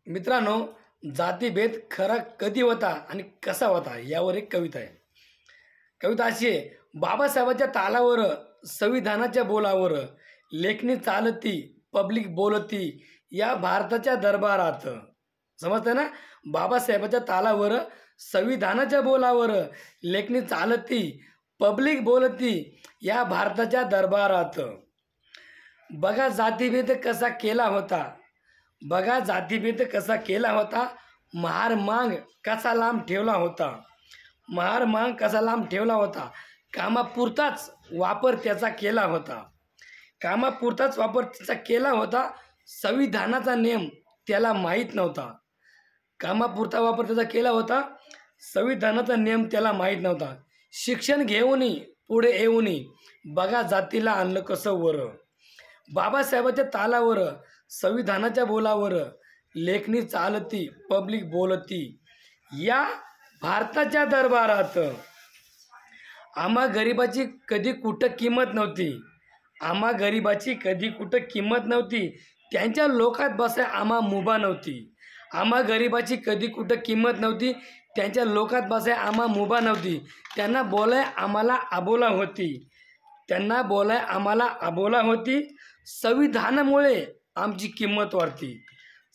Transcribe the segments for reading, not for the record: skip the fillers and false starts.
मित्रांनो, जातीभेद खरा कधी होता आणि कसा होता यावर एक कविता आहे. कविता अशी आहे. बाबासाहेबांच्या तालावर, संविधानाच्या बोलावर, लेखणी चालती, पब्लिक बोलती, या भारताच्या दरबारात. समजतं ना? बाबासाहेबांच्या तालावर, संविधानाच्या बोलावर, लेखणी चालती, पब्लिक बोलती, या भारताच्या दरबारात. बघा जातीभेद कसा केला होता, बघा जातीभेद कसा केला होता, महार मांग कसा लांब ठेवला होता, महार मांग कसा लांब ठेवला होता, कामापुरताच वापर त्याचा केला होता, कामापुरताच वापर त्याचा केला होता, संविधानाचा नियम त्याला माहीत नव्हता, कामापुरता वापर त्याचा केला होता, संविधानाचा नियम त्याला माहीत नव्हता. शिक्षण घेऊनी पुढे येऊनी, बघा जातीला आणलं कसं वर. बाबासाहेबांच्या तालावर, संविधानाच्या बोलावर, लेखणी चालती, पब्लिक बोलती, या भारताच्या दरबारात. आम्हा गरिबाची कधी कुठं किंमत नव्हती, आम्हा गरिबाची कधी कुठं किंमत नव्हती, त्यांच्या लोकात बसाय आम्हा मुभा नव्हती. आम्हा गरिबाची कधी कुठं किंमत नव्हती, त्यांच्या लोकात बसाय आम्हा मुभा नव्हती. त्यांना बोलाय आम्हाला अबोला होती, त्यांना बोलाय आम्हाला अबोला होती. संविधानामुळे आमची किंमत वाढती,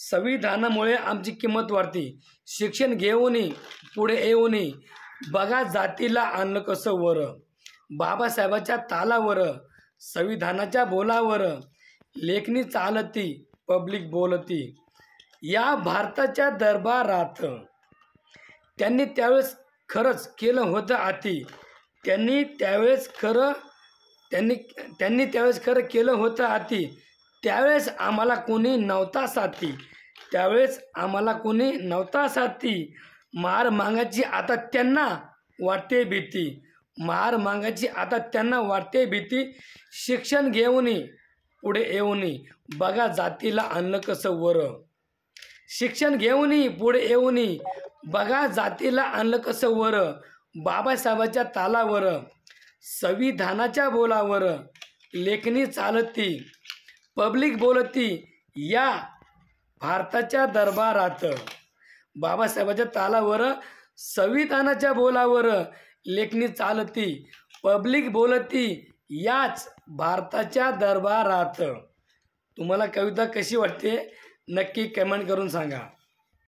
संविधानामुळे आमची किंमत वाढती. शिक्षण घेऊनी पुढे येऊनी, बघा जातीला आणलं कसं वर. बाबासाहेबाच्या तालावर, संविधानाच्या बोलावर, लेखणी चालती, पब्लिक बोलती, या भारताच्या दरबारात. त्यांनी त्यावेळेस खरंच केलं होतं आती, त्यांनी त्यावेळेस खरं केलं होतं आती. त्यावेळेस आम्हाला कोणी नव्हता साथी, त्यावेळेस आम्हाला कोणी नव्हता साथी. मार मागायची आता त्यांना वाटते भीती, मार मागायची आता त्यांना वाटते भीती. शिक्षण घेऊनी पुढे येऊनी, बघा जातीला आणलं कसं वर. शिक्षण घेऊनी पुढे येऊनी, बघा जातीला आणलं कसं वर. बाबासाहेबाच्या तालावर, संविधानाच्या बोलावर, लेखणी चालती, पब्लिक बोलती, या भारताच्या दरबारात. बाबासाहेबाच्या तालावर, संविधानाच्या बोलावर, लेखणी चालती, पब्लिक बोलती, याच भारताच्या दरबारात. तुम्हाला कविता कशी वाटते नक्की कमेंट करून सांगा.